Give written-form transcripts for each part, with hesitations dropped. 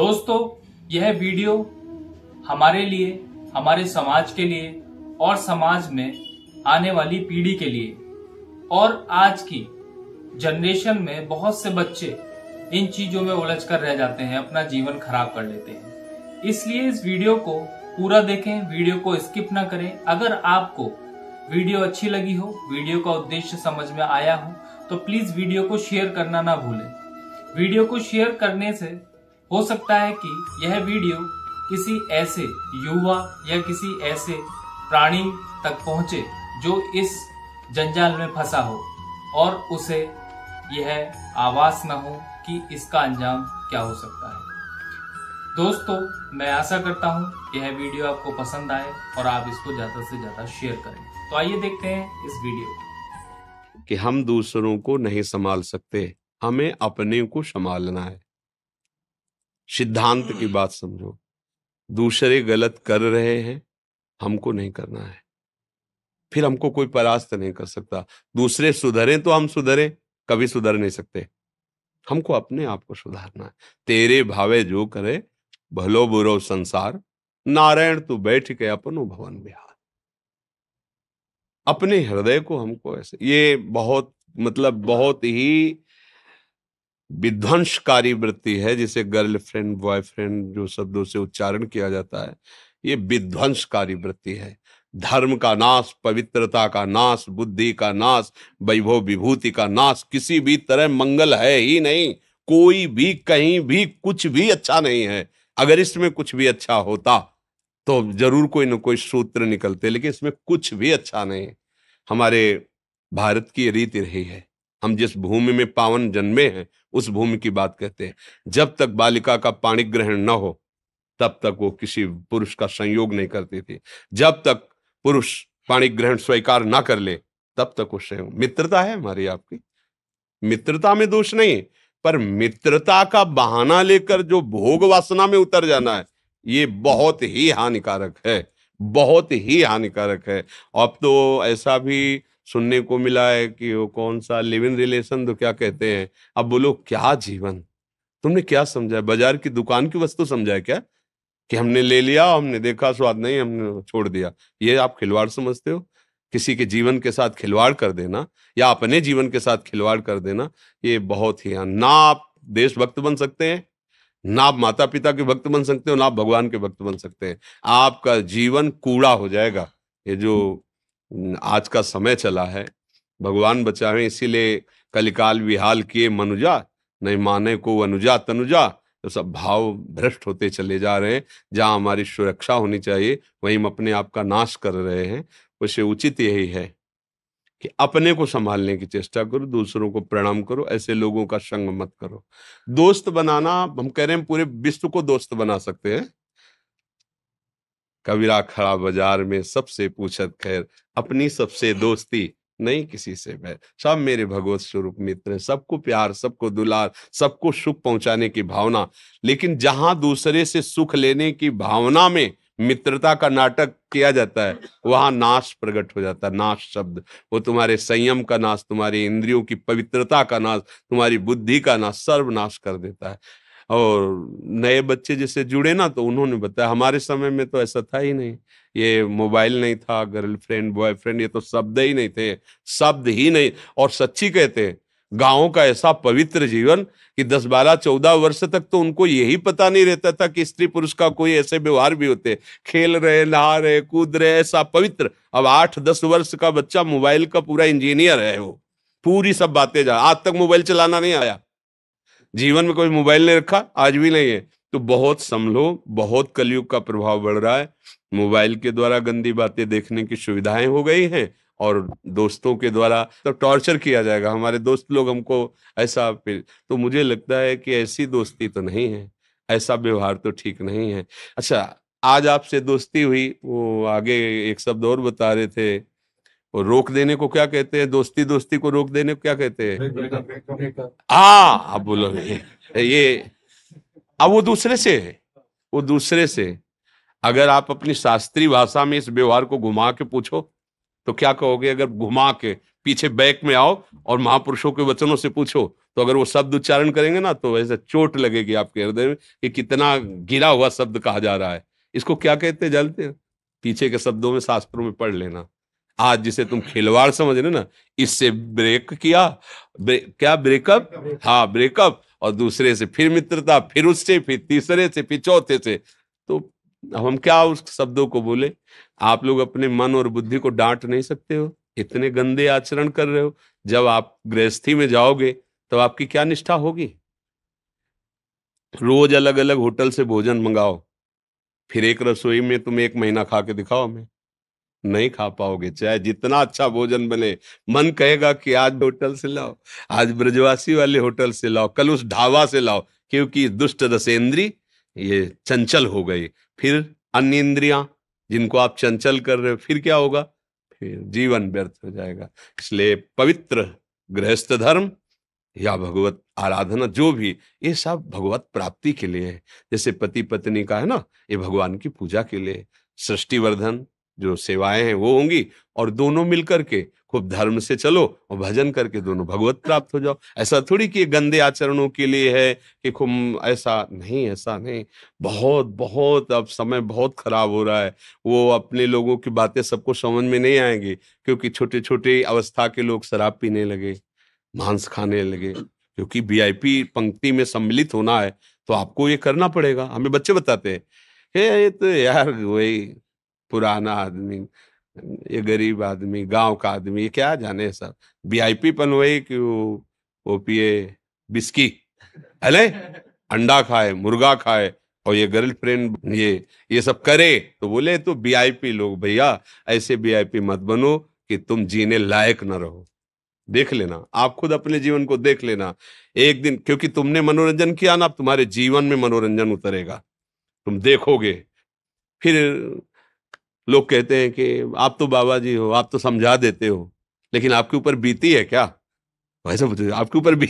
दोस्तों, यह वीडियो हमारे लिए, हमारे समाज के लिए और समाज में आने वाली पीढ़ी के लिए और आज की जनरेशन में बहुत से बच्चे इन चीजों में उलझ कर रह जाते हैं, अपना जीवन खराब कर लेते हैं। इसलिए इस वीडियो को पूरा देखें, वीडियो को स्किप ना करें। अगर आपको वीडियो अच्छी लगी हो, वीडियो का उद्देश्य समझ में आया हो, तो प्लीज वीडियो को शेयर करना ना भूलें। वीडियो को शेयर करने से हो सकता है कि यह वीडियो किसी ऐसे युवा या किसी ऐसे प्राणी तक पहुंचे जो इस जंजाल में फंसा हो और उसे यह आभास न हो कि इसका अंजाम क्या हो सकता है। दोस्तों, मैं आशा करता हूं यह वीडियो आपको पसंद आए और आप इसको ज्यादा से ज्यादा शेयर करें। तो आइए देखते हैं इस वीडियो को। कि हम दूसरों को नहीं संभाल सकते, हमें अपने को संभालना है। सिद्धांत की बात समझो। दूसरे गलत कर रहे हैं, हमको नहीं करना है, फिर हमको कोई परास्त नहीं कर सकता। दूसरे सुधरे तो हम सुधरे, कभी सुधर नहीं सकते। हमको अपने आप को सुधारना है। तेरे भावे जो करे, भलो बुरो संसार, नारायण तू बैठ के अपनो भवन बिहार। अपने हृदय को हमको ऐसे, ये बहुत बहुत ही विध्वंसकारी वृत्ति है, जिसे गर्लफ्रेंड बॉयफ्रेंड जो शब्दों से उच्चारण किया जाता है, ये विध्वंसकारी वृत्ति है। धर्म का नाश, पवित्रता का नाश, बुद्धि का नाश, वैभव विभूति का नाश, किसी भी तरह मंगल है ही नहीं। कोई भी कहीं भी कुछ भी अच्छा नहीं है। अगर इसमें कुछ भी अच्छा होता तो जरूर कोई न कोई सूत्र निकलते, लेकिन इसमें कुछ भी अच्छा नहीं। हमारे भारत की रीति रही है, हम जिस भूमि में पावन जन्मे हैं उस भूमि की बात कहते हैं। जब तक बालिका का पाणी ग्रहण न हो तब तक वो किसी पुरुष का संयोग नहीं करती थी। जब तक पुरुष पाणी ग्रहण स्वीकार ना कर ले तब तक वो संयोग। मित्रता है हमारी आपकी, मित्रता में दोष नहीं, पर मित्रता का बहाना लेकर जो भोग वासना में उतर जाना है, ये बहुत ही हानिकारक है, बहुत ही हानिकारक है। अब तो ऐसा भी सुनने को मिला है कि वो कौन सा लिव इन रिलेशन तो क्या कहते हैं। अब बोलो, क्या जीवन, तुमने क्या समझा है? बाजार की दुकान की वस्तु समझा है क्या? कि हमने ले लिया, हमने देखा स्वाद नहीं, हमने छोड़ दिया। ये आप खिलवाड़ समझते हो? किसी के जीवन के साथ खिलवाड़ कर देना या अपने जीवन के साथ खिलवाड़ कर देना, ये बहुत ही, ना आप देशभक्त बन सकते हैं, ना आप माता पिता के भक्त बन सकते हो, ना आप भगवान के भक्त बन सकते हैं। आपका जीवन कूड़ा हो जाएगा। ये जो आज का समय चला है, भगवान बचावे, इसीलिए कलिकाल विहाल किए मनुजा, नहीं माने को अनुजा तनुजा। तो सब भाव भ्रष्ट होते चले जा रहे हैं। जहां हमारी सुरक्षा होनी चाहिए वहीं हम अपने आप का नाश कर रहे हैं। उसे उचित यही है कि अपने को संभालने की चेष्टा करो, दूसरों को प्रणाम करो, ऐसे लोगों का संग मत करो। दोस्त बनाना, हम कह रहे हैं पूरे विश्व को दोस्त बना सकते हैं। कबीरा खड़ा बाजार में सबसे पूछत खैर, अपनी सबसे दोस्ती नहीं किसी से बैर। सब मेरे भगवत स्वरूप मित्र हैं, सबको प्यार, सबको दुलार, सबको सुख पहुंचाने की भावना। लेकिन जहां दूसरे से सुख लेने की भावना में मित्रता का नाटक किया जाता है, वहां नाश प्रकट हो जाता है। नाश शब्द, वो तुम्हारे संयम का नाश, तुम्हारी इंद्रियों की पवित्रता का नाश, तुम्हारी बुद्धि का नाश, सर्वनाश कर देता है। और नए बच्चे जैसे जुड़े ना, तो उन्होंने बताया हमारे समय में तो ऐसा था ही नहीं। ये मोबाइल नहीं था, गर्लफ्रेंड बॉयफ्रेंड, ये तो शब्द ही नहीं थे, शब्द ही नहीं। और सच्ची कहते हैं, गांवों का ऐसा पवित्र जीवन कि 10, 12, 14 वर्ष तक तो उनको यही पता नहीं रहता था कि स्त्री पुरुष का कोई ऐसे व्यवहार भी होते। खेल रहे, नहा रहे, कूद रहे, ऐसा पवित्र। अब 8-10 वर्ष का बच्चा मोबाइल का पूरा इंजीनियर है। वो पूरी सब बातें आज तक मोबाइल चलाना नहीं आया, जीवन में कोई मोबाइल नहीं रखा, आज भी नहीं है। तो बहुत संभलो, बहुत कलयुग का प्रभाव बढ़ रहा है। मोबाइल के द्वारा गंदी बातें देखने की सुविधाएं हो गई हैं, और दोस्तों के द्वारा तो टॉर्चर किया जाएगा। हमारे दोस्त लोग हमको ऐसा, तो मुझे लगता है कि ऐसी दोस्ती तो नहीं है, ऐसा व्यवहार तो ठीक नहीं है। अच्छा, आज आपसे दोस्ती हुई, वो आगे एक शब्द और बता रहे थे, और रोक देने को क्या कहते हैं? दोस्ती दोस्ती को रोक देने को क्या कहते हैं? अब बोलो ये अब वो दूसरे से है, वो दूसरे से। अगर आप अपनी शास्त्रीय भाषा में इस व्यवहार को घुमा के पूछो तो क्या कहोगे? अगर घुमा के पीछे बैक में आओ और महापुरुषों के वचनों से पूछो, तो अगर वो शब्द उच्चारण करेंगे ना, तो ऐसे चोट लगेगी आपके हृदय में कि कितना गिरा हुआ शब्द कहा जा रहा है। इसको क्या कहते हैं जानते हैं? पीछे के शब्दों में शास्त्रों में पढ़ लेना। आज जिसे तुम खिलवाड़ समझ रहे ना, इससे ब्रेक किया, क्या ब्रेकअप, हाँ ब्रेकअप, और दूसरे से फिर मित्रता, फिर उससे, फिर तीसरे से, फिर चौथे से। तो अब हम क्या उस शब्दों को बोले? आप लोग अपने मन और बुद्धि को डांट नहीं सकते हो, इतने गंदे आचरण कर रहे हो। जब आप गृहस्थी में जाओगे तो आपकी क्या निष्ठा होगी? रोज अलग अलग होटल से भोजन मंगाओ, फिर एक रसोई में तुम एक महीना खा के दिखाओ हमें, नहीं खा पाओगे। चाहे जितना अच्छा भोजन बने, मन कहेगा कि आज होटल से लाओ, आज ब्रजवासी वाले होटल से लाओ, कल उस ढाबा से लाओ, क्योंकि दुष्ट रसेंद्री ये चंचल हो गई। फिर अन्य इंद्रियां जिनको आप चंचल कर रहे हो, फिर क्या होगा? फिर जीवन व्यर्थ हो जाएगा। इसलिए पवित्र गृहस्थ धर्म या भगवत आराधना, जो भी, ये सब भगवत प्राप्ति के लिए है। जैसे पति पत्नी का है ना, ये भगवान की पूजा के लिए। सृष्टिवर्धन जो सेवाएं हैं वो होंगी, और दोनों मिलकर के खूब धर्म से चलो और भजन करके दोनों भगवत प्राप्त हो जाओ। ऐसा थोड़ी कि ये गंदे आचरणों के लिए है कि खूब, ऐसा नहीं, ऐसा नहीं। बहुत बहुत अब समय बहुत खराब हो रहा है। वो अपने लोगों की बातें सबको समझ में नहीं आएंगी, क्योंकि छोटे छोटे अवस्था के लोग शराब पीने लगे, मांस खाने लगे। क्योंकि वीआईपी पंक्ति में सम्मिलित होना है तो आपको ये करना पड़ेगा। हमें बच्चे बताते हैं, ये तो यार वही पुराना आदमी, ये गरीब आदमी, गांव का आदमी, ये क्या जाने सब वीआईपी पन, वही कि वो पिए बिस्की, अले अंडा खाए, मुर्गा खाए, और ये गर्लफ्रेंड ये सब करे। तो बोले तो वीआईपी लोग, भैया ऐसे वीआईपी मत बनो कि तुम जीने लायक न रहो। देख लेना, आप खुद अपने जीवन को देख लेना एक दिन, क्योंकि तुमने मनोरंजन किया ना, अब तुम्हारे जीवन में मनोरंजन उतरेगा, तुम देखोगे। फिर लोग कहते हैं कि आप तो बाबा जी हो, आप तो समझा देते हो, लेकिन आपके ऊपर बीती है क्या? वैसे बताइए, आपके ऊपर भी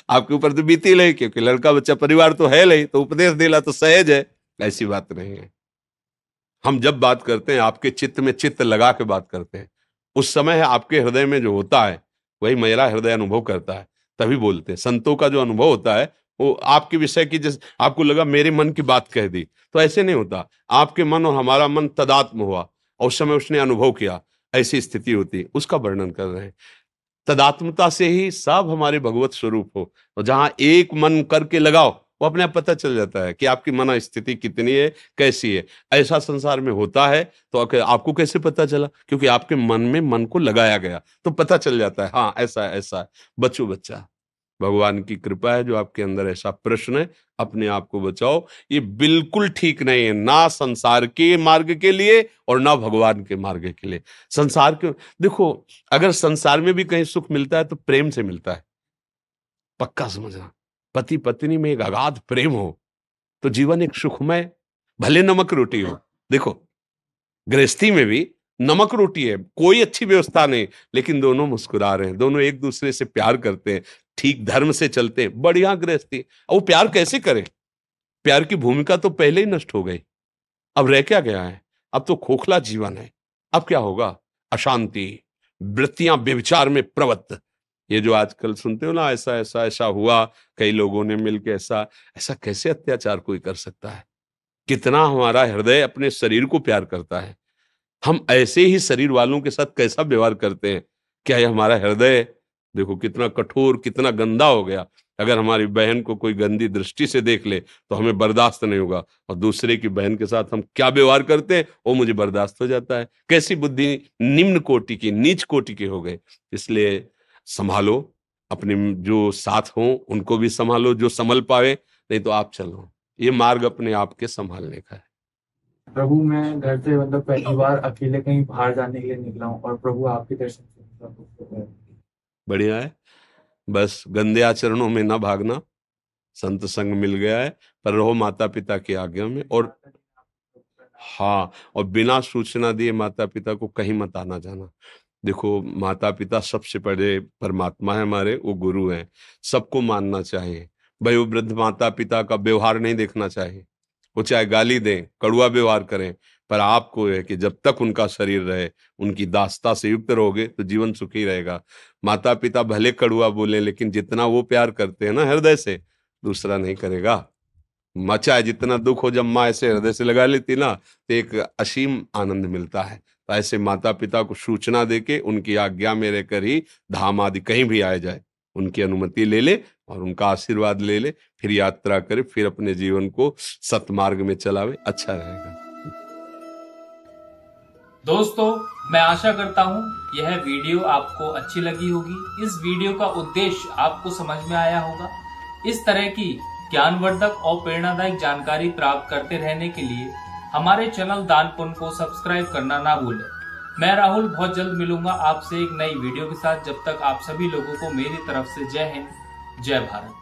आपके ऊपर तो बीती नहीं, क्योंकि लड़का बच्चा परिवार तो है नहीं, तो उपदेश देना तो सहज है। ऐसी बात नहीं है। हम जब बात करते हैं, आपके चित्त में चित्त लगा के बात करते हैं, उस समय आपके हृदय में जो होता है वही मेरा हृदय अनुभव करता है, तभी बोलते हैं। संतों का जो अनुभव होता है वो आपके विषय की, जैसे आपको लगा मेरे मन की बात कह दी, तो ऐसे नहीं होता। आपके मन और हमारा मन तदात्म हुआ और उस समय उसने अनुभव किया, ऐसी स्थिति होती है, उसका वर्णन कर रहे हैं। तदात्मता से ही सब हमारे भगवत स्वरूप हो, और जहां एक मन करके लगाओ, वो अपने आप पता चल जाता है कि आपकी मन स्थिति कितनी है, कैसी है। ऐसा संसार में होता है, तो आपको कैसे पता चला? क्योंकि आपके मन में मन को लगाया गया, तो पता चल जाता है, हाँ ऐसा है, ऐसा है। बच्चों बच्चा, भगवान की कृपा है जो आपके अंदर ऐसा प्रश्न है, अपने आप को बचाओ। ये बिल्कुल ठीक नहीं है, ना संसार के मार्ग के लिए और ना भगवान के मार्ग के लिए। संसार के, देखो, अगर संसार में भी कहीं सुख मिलता है तो प्रेम से मिलता है, पक्का समझना। पति पत्नी में एक अगाध प्रेम हो तो जीवन एक सुखमय, भले नमक रोटी हो। देखो, गृहस्थी में भी नमक रोटी है, कोई अच्छी व्यवस्था नहीं, लेकिन दोनों मुस्कुरा रहे हैं, दोनों एक दूसरे से प्यार करते हैं, ठीक धर्म से चलते हैं, बढ़िया गृहस्थी। अब वो प्यार कैसे करें? प्यार की भूमिका तो पहले ही नष्ट हो गई, अब रह क्या गया है? अब तो खोखला जीवन है। अब क्या होगा? अशांति, वृत्तियां व्यभिचार में प्रवृत्त। ये जो आजकल सुनते हो ना, ऐसा ऐसा ऐसा हुआ, कई लोगों ने मिलकर ऐसा ऐसा, कैसे अत्याचार कोई कर सकता है? कितना हमारा हृदय अपने शरीर को प्यार करता है, हम ऐसे ही शरीर वालों के साथ कैसा व्यवहार करते हैं? क्या ये हमारा हृदय, देखो कितना कठोर, कितना गंदा हो गया। अगर हमारी बहन को कोई गंदी दृष्टि से देख ले तो हमें बर्दाश्त नहीं होगा, और दूसरे की बहन के साथ हम क्या व्यवहार करते हैं वो मुझे बर्दाश्त हो जाता है। कैसी बुद्धि निम्न कोटि की, नीच कोटि के हो गए। इसलिए संभालो, अपने जो साथ हों उनको भी संभालो, जो संभल पावे, नहीं तो आप चलो। ये मार्ग अपने आप के संभालने का है। प्रभु, मैं घर से मतलब पहली बार अकेले कहीं बाहर जाने के लिए निकला हूँ, और प्रभु आपके दर्शन से मतलब बढ़िया है, बस गंदे आचरणों में ना भागना। संत संग मिल गया है, पर रहो माता पिता की आज्ञा में। और हाँ, और बिना सूचना दिए माता पिता को कहीं मत आना जाना। देखो, माता पिता सबसे बड़े परमात्मा है हमारे, वो गुरु हैं, सबको मानना चाहिए। भाई, वो वृद्ध माता पिता का व्यवहार नहीं देखना चाहिए, वो चाहे गाली दें, कड़वा व्यवहार करें, पर आपको है कि जब तक उनका शरीर रहे, उनकी दास्ता से युक्त रहोगे तो जीवन सुखी रहेगा। माता पिता भले कड़ुआ बोले, लेकिन जितना वो प्यार करते हैं ना हृदय से, दूसरा नहीं करेगा। चाहे जितना दुख हो, जब माँ ऐसे हृदय से लगा लेती ना, तो एक असीम आनंद मिलता है। तो ऐसे माता पिता को सूचना देके उनकी आज्ञा में रहकर ही धाम आदि कहीं भी आया जाए, उनकी अनुमति ले ले और उनका आशीर्वाद ले ले, फिर यात्रा करे, फिर अपने जीवन को सतमार्ग में चलावे, अच्छा रहेगा। दोस्तों, मैं आशा करता हूं यह वीडियो आपको अच्छी लगी होगी। इस वीडियो का उद्देश्य आपको समझ में आया होगा। इस तरह की ज्ञानवर्धक और प्रेरणादायक जानकारी प्राप्त करते रहने के लिए हमारे चैनल दान पुण्य को सब्सक्राइब करना ना भूलें। मैं राहुल बहुत जल्द मिलूंगा आपसे एक नई वीडियो के साथ। जब तक आप सभी लोगों को मेरी तरफ से जय हिंद, जय भारत।